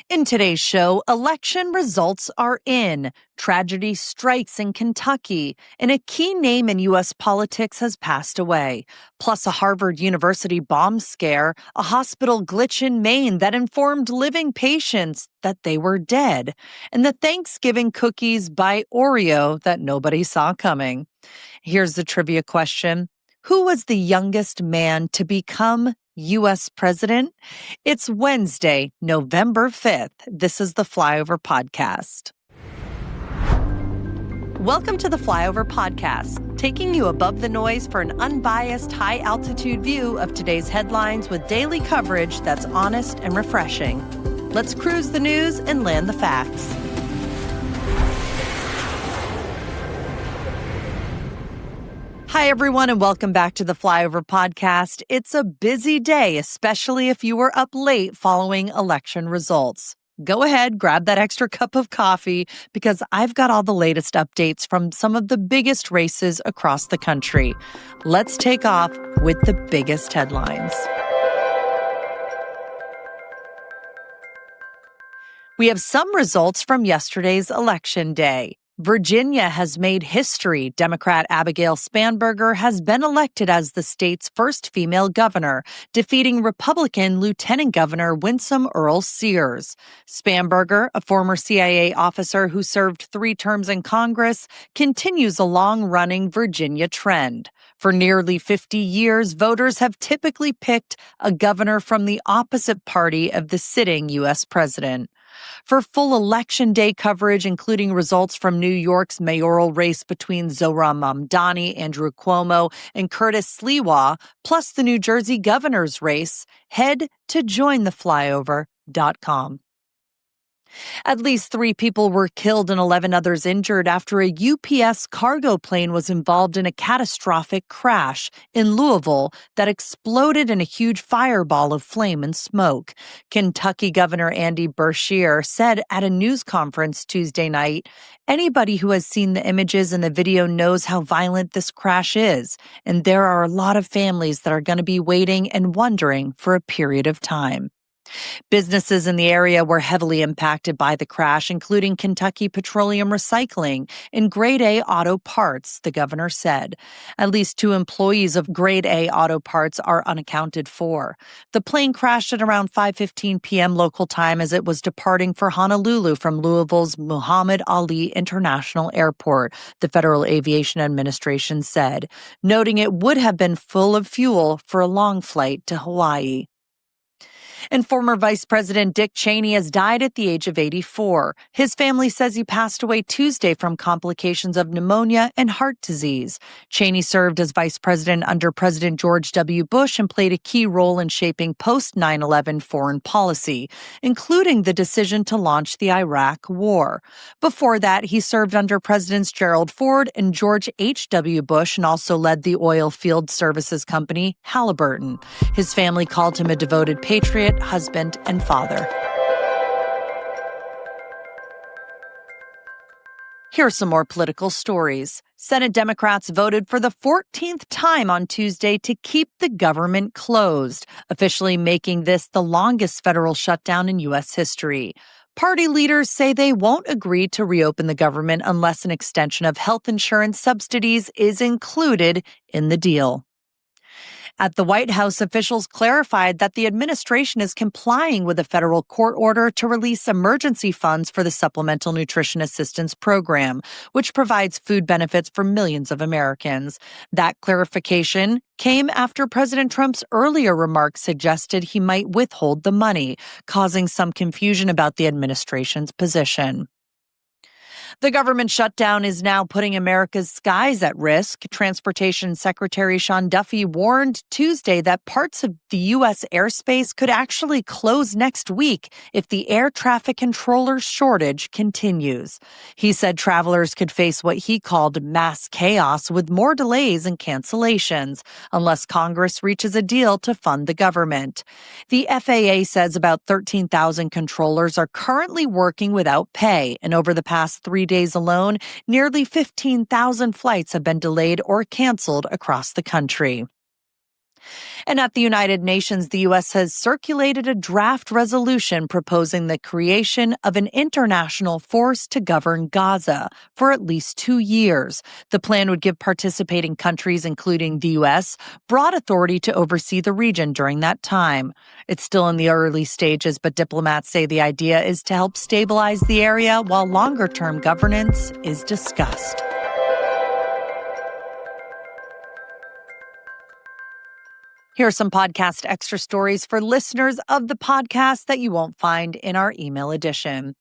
In today's show, election results are in. Tragedy strikes in Kentucky, and a key name in U.S. politics has passed away. Plus, a Harvard University bomb scare, a hospital glitch in Maine that informed living patients that they were dead, and the Thanksgiving cookies by Oreo that nobody saw coming. Here's the trivia question. Who was the youngest man to become U.S. president? It's Wednesday, November 5th. This is the Flyover Podcast. Welcome to the Flyover Podcast, taking you above the noise for an unbiased, high-altitude view of today's headlines with daily coverage that's honest and refreshing. Let's cruise the news and land the facts. Hi, everyone, and welcome back to the Flyover Podcast. It's a busy day, especially if you were up late following election results. Go ahead, grab that extra cup of coffee, because I've got all the latest updates from some of the biggest races across the country. Let's take off with the biggest headlines. We have some results from yesterday's election day. Virginia has made history. Democrat Abigail Spanberger has been elected as the state's first female governor, defeating Republican Lieutenant Governor Winsome Earl Sears. Spanberger, a former CIA officer who served 3 terms in Congress, continues a long-running Virginia trend. For nearly 50 years, voters have typically picked a governor from the opposite party of the sitting U.S. president. For full election day coverage, including results from New York's mayoral race between Zohran Mamdani, Andrew Cuomo, and Curtis Sliwa, plus the New Jersey governor's race, head to jointheflyover.com. At least 3 people were killed and 11 others injured after a UPS cargo plane was involved in a catastrophic crash in Louisville that exploded in a huge fireball of flame and smoke. Kentucky Governor Andy Beshear said at a news conference Tuesday night, "Anybody who has seen the images and the video knows how violent this crash is, and there are a lot of families that are going to be waiting and wondering for a period of time." Businesses in the area were heavily impacted by the crash, including Kentucky Petroleum Recycling and Grade A Auto Parts, the governor said. At least 2 employees of Grade A Auto Parts are unaccounted for. The plane crashed at around 5:15 p.m. local time as it was departing for Honolulu from Louisville's Muhammad Ali International Airport, the Federal Aviation Administration said, noting it would have been full of fuel for a long flight to Hawaii. And former Vice President Dick Cheney has died at the age of 84. His family says he passed away Tuesday from complications of pneumonia and heart disease. Cheney served as vice president under President George W. Bush and played a key role in shaping post-9/11 foreign policy, including the decision to launch the Iraq War. Before that, he served under Presidents Gerald Ford and George H.W. Bush and also led the oil field services company Halliburton. His family called him a devoted patriot, husband, and father. Here are some more political stories. Senate Democrats voted for the 14th time on Tuesday to keep the government closed, officially making this the longest federal shutdown in U.S. history. Party leaders say they won't agree to reopen the government unless an extension of health insurance subsidies is included in the deal. At the White House, officials clarified that the administration is complying with a federal court order to release emergency funds for the Supplemental Nutrition Assistance Program, which provides food benefits for millions of Americans. That clarification came after President Trump's earlier remarks suggested he might withhold the money, causing some confusion about the administration's position. The government shutdown is now putting America's skies at risk. Transportation Secretary Sean Duffy warned Tuesday that parts of the U.S. airspace could actually close next week if the air traffic controller shortage continues. He said travelers could face what he called mass chaos with more delays and cancellations unless Congress reaches a deal to fund the government. The FAA says about 13,000 controllers are currently working without pay, and over the past 3 days alone, nearly 15,000 flights have been delayed or canceled across the country. And at the United Nations, the U.S. has circulated a draft resolution proposing the creation of an international force to govern Gaza for at least 2 years. The plan would give participating countries, including the U.S., broad authority to oversee the region during that time. It's still in the early stages, but diplomats say the idea is to help stabilize the area while longer-term governance is discussed. Here are some podcast extra stories for listeners of the podcast that you won't find in our email edition.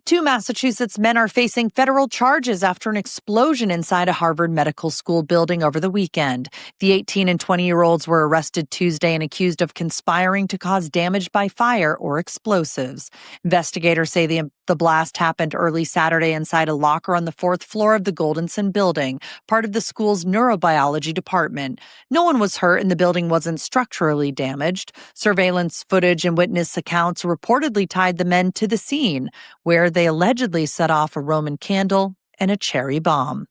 2 Massachusetts men are facing federal charges after an explosion inside a Harvard Medical School building over the weekend. The 18 and 20-year-olds were arrested Tuesday and accused of conspiring to cause damage by fire or explosives. Investigators say the blast happened early Saturday inside a locker on the 4th floor of the Goldenson building, part of the school's neurobiology department. No one was hurt and the building wasn't structurally damaged. Surveillance footage and witness accounts reportedly tied the men to the scene, where they allegedly set off a Roman candle and a cherry bomb.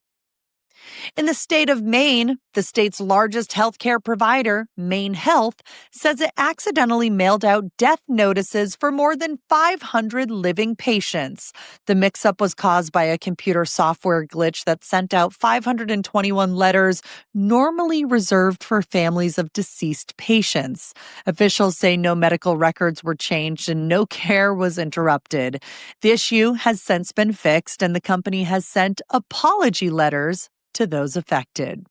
In the state of Maine, the state's largest healthcare provider, Maine Health, says it accidentally mailed out death notices for more than 500 living patients. The mix-up was caused by a computer software glitch that sent out 521 letters normally reserved for families of deceased patients. Officials say no medical records were changed and no care was interrupted. The issue has since been fixed, and the company has sent apology letters to those affected.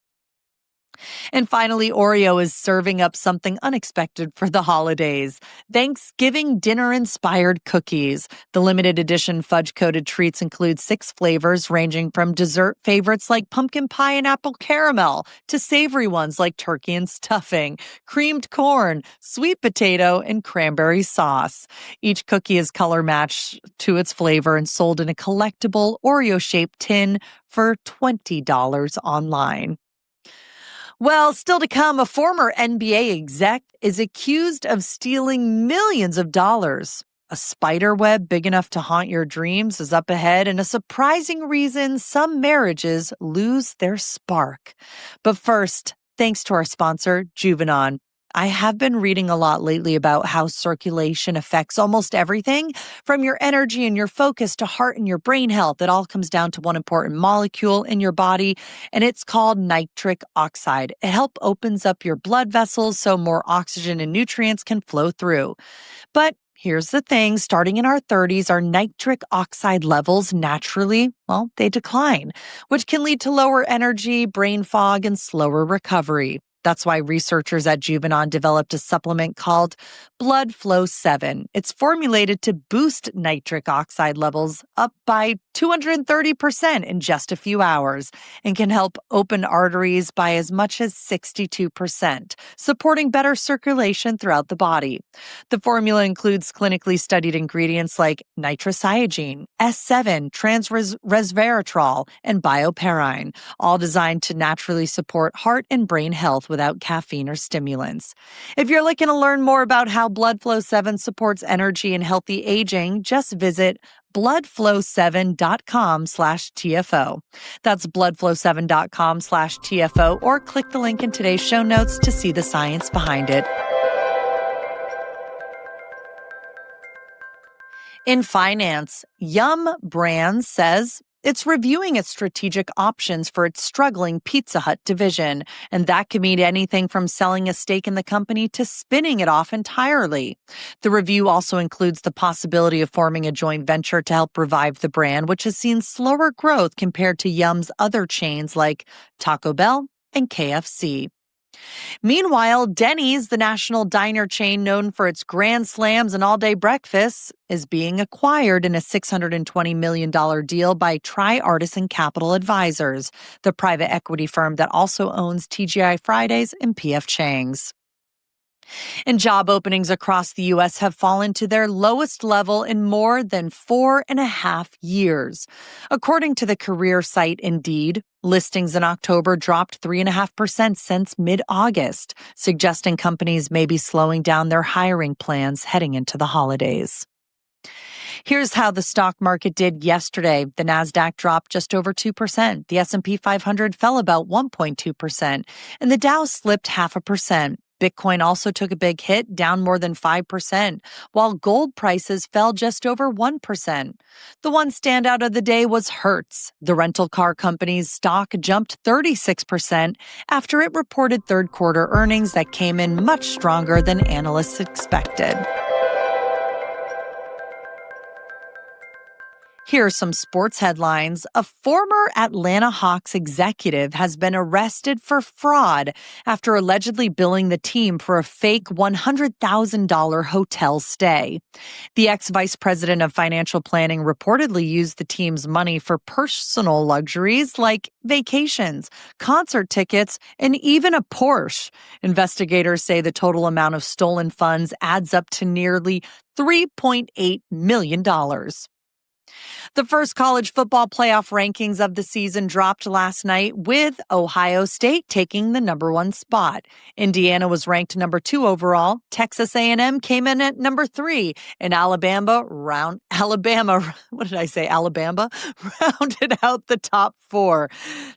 And finally, Oreo is serving up something unexpected for the holidays: Thanksgiving dinner-inspired cookies. The limited edition fudge-coated treats include 6 flavors ranging from dessert favorites like pumpkin pie and apple caramel to savory ones like turkey and stuffing, creamed corn, sweet potato, and cranberry sauce. Each cookie is color-matched to its flavor and sold in a collectible Oreo-shaped tin for $20 online. Well, still to come, a former NBA exec is accused of stealing millions of dollars. A spider web big enough to haunt your dreams is up ahead, and a surprising reason some marriages lose their spark. But first, thanks to our sponsor, Juvenon. I have been reading a lot lately about how circulation affects almost everything, from your energy and your focus to heart and your brain health. It all comes down to one important molecule in your body, and it's called nitric oxide. It opens up your blood vessels so more oxygen and nutrients can flow through. But here's the thing, starting in our 30s, our nitric oxide levels naturally, they decline, which can lead to lower energy, brain fog, and slower recovery. That's why researchers at Juvenon developed a supplement called Blood Flow 7. It's formulated to boost nitric oxide levels up by 230% in just a few hours and can help open arteries by as much as 62%, supporting better circulation throughout the body. The formula includes clinically studied ingredients like nitroscyagine, S7, transresveratrol, and bioperine, all designed to naturally support heart and brain health without caffeine or stimulants. If you're looking to learn more about how Blood Flow 7 supports energy and healthy aging, just visit bloodflow7.com/TFO. That's bloodflow7.com/TFO, or click the link in today's show notes to see the science behind it. In finance, Yum Brands says it's reviewing its strategic options for its struggling Pizza Hut division, and that could mean anything from selling a stake in the company to spinning it off entirely. The review also includes the possibility of forming a joint venture to help revive the brand, which has seen slower growth compared to Yum's other chains like Taco Bell and KFC. Meanwhile, Denny's, the national diner chain known for its grand slams and all-day breakfasts, is being acquired in a $620 million deal by Tri-Artisan Capital Advisors, the private equity firm that also owns TGI Fridays and P.F. Chang's. And job openings across the U.S. have fallen to their lowest level in more than 4.5 years. According to the career site Indeed, listings in October dropped 3.5% since mid-August, suggesting companies may be slowing down their hiring plans heading into the holidays. Here's how the stock market did yesterday. The Nasdaq dropped just over 2%. The S&P 500 fell about 1.2%, and the Dow slipped 0.5%. Bitcoin also took a big hit, down more than 5%, while gold prices fell just over 1%. The one standout of the day was Hertz. The rental car company's stock jumped 36% after it reported third quarter earnings that came in much stronger than analysts expected. Here are some sports headlines. A former Atlanta Hawks executive has been arrested for fraud after allegedly billing the team for a fake $100,000 hotel stay. The ex-vice president of financial planning reportedly used the team's money for personal luxuries like vacations, concert tickets, and even a Porsche. Investigators say the total amount of stolen funds adds up to nearly $3.8 million. The first college football playoff rankings of the season dropped last night, with Ohio State taking the number 1 spot. Indiana was ranked number 2 overall. Texas A&M came in at number 3, and Alabama, what did I say? Alabama rounded out the top 4.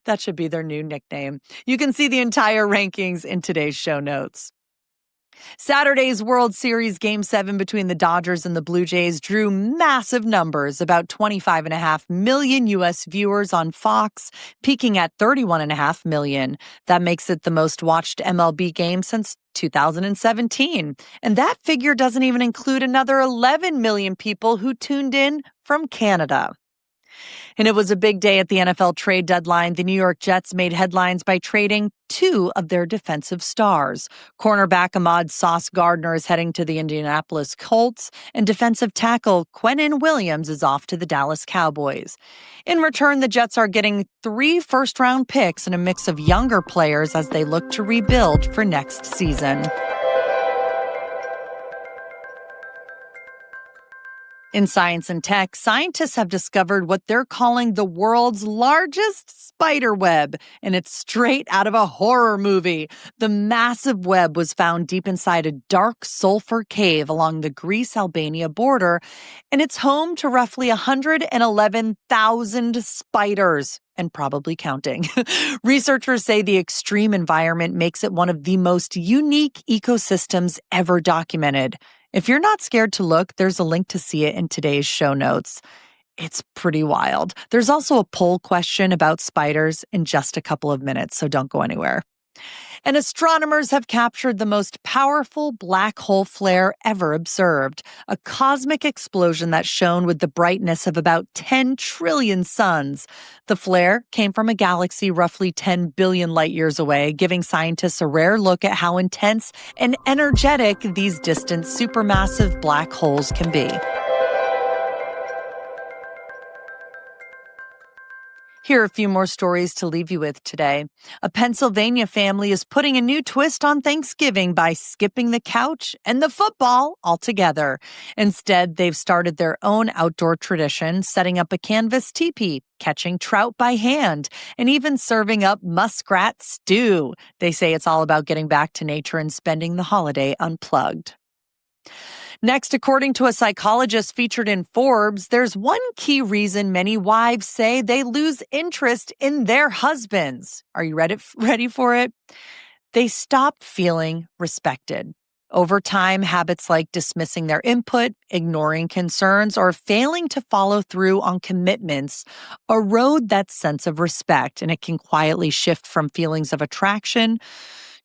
That should be their new nickname. You can see the entire rankings in today's show notes. Saturday's World Series Game 7 between the Dodgers and the Blue Jays drew massive numbers, about 25.5 million U.S. viewers on Fox, peaking at 31.5 million. That makes it the most watched MLB game since 2017. And that figure doesn't even include another 11 million people who tuned in from Canada. And it was a big day at the NFL trade deadline. The New York Jets made headlines by trading 2 of their defensive stars. Cornerback Ahmad Sauce Gardner is heading to the Indianapolis Colts, and defensive tackle Quinnen Williams is off to the Dallas Cowboys. In return, the Jets are getting 3 first-round picks and a mix of younger players as they look to rebuild for next season. In science and tech, scientists have discovered what they're calling the world's largest spider web, and it's straight out of a horror movie. The massive web was found deep inside a dark sulfur cave along the Greece-Albania border, and it's home to roughly 111,000 spiders, and probably counting. Researchers say the extreme environment makes it one of the most unique ecosystems ever documented. If you're not scared to look, there's a link to see it in today's show notes. It's pretty wild. There's also a poll question about spiders in just a couple of minutes, so don't go anywhere. And astronomers have captured the most powerful black hole flare ever observed, a cosmic explosion that shone with the brightness of about 10 trillion suns. The flare came from a galaxy roughly 10 billion light years away, giving scientists a rare look at how intense and energetic these distant supermassive black holes can be. Here are a few more stories to leave you with today. A Pennsylvania family is putting a new twist on Thanksgiving by skipping the couch and the football altogether. Instead, they've started their own outdoor tradition, setting up a canvas teepee, catching trout by hand, and even serving up muskrat stew. They say it's all about getting back to nature and spending the holiday unplugged. Next, according to a psychologist featured in Forbes, there's one key reason many wives say they lose interest in their husbands. Are you ready for it? They stop feeling respected. Over time, habits like dismissing their input, ignoring concerns, or failing to follow through on commitments erode that sense of respect, and it can quietly shift from feelings of attraction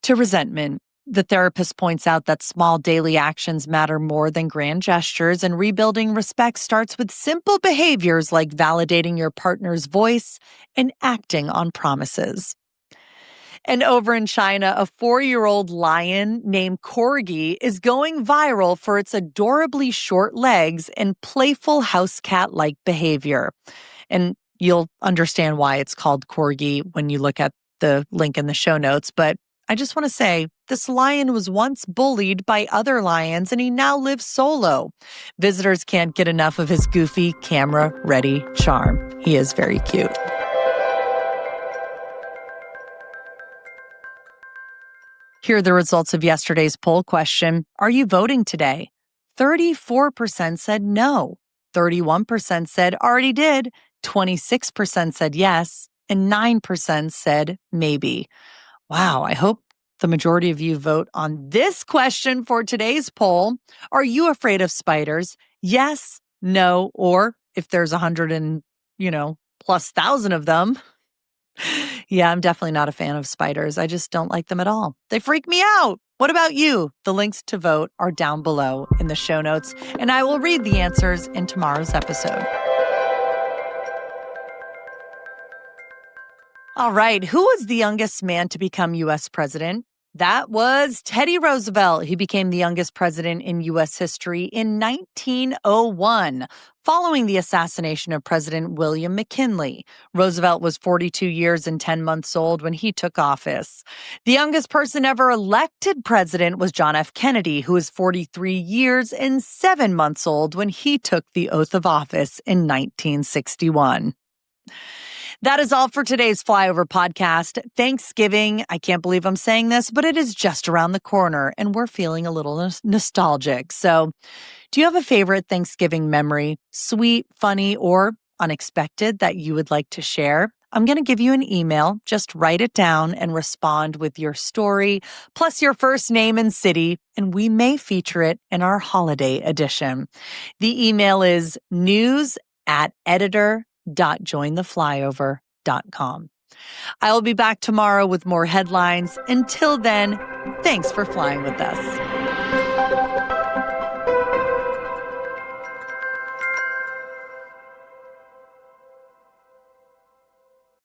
to resentment. The therapist points out that small daily actions matter more than grand gestures, and rebuilding respect starts with simple behaviors like validating your partner's voice and acting on promises. And over in China, a 4-year-old lion named Corgi is going viral for its adorably short legs and playful house cat-like behavior. And you'll understand why it's called Corgi when you look at the link in the show notes, but I just want to say, this lion was once bullied by other lions, and he now lives solo. Visitors can't get enough of his goofy, camera-ready charm. He is very cute. Here are the results of yesterday's poll question. Are you voting today? 34% said no. 31% said already did. 26% said yes. And 9% said maybe. Wow, I hope The majority of you vote on this question for today's poll. Are you afraid of spiders? Yes, no, or if there's 100 and, plus thousand of them. Yeah, I'm definitely not a fan of spiders. I just don't like them at all. They freak me out. What about you? The links to vote are down below in the show notes, and I will read the answers in tomorrow's episode. All right. Who was the youngest man to become U.S. president? That was Teddy Roosevelt. He became the youngest president in U.S. history in 1901, following the assassination of President William McKinley. Roosevelt was 42 years and 10 months old when he took office. The youngest person ever elected president was John F. Kennedy, who was 43 years and 7 months old when he took the oath of office in 1961. That is all for today's Flyover podcast. Thanksgiving, I can't believe I'm saying this, but it is just around the corner and we're feeling a little nostalgic. So, do you have a favorite Thanksgiving memory, sweet, funny, or unexpected that you would like to share? I'm going to give you an email. Just write it down and respond with your story, plus your first name and city, and we may feature it in our holiday edition. The email is news@editor.jointheflyover.com. I will be back tomorrow with more headlines. Until then, thanks for flying with us.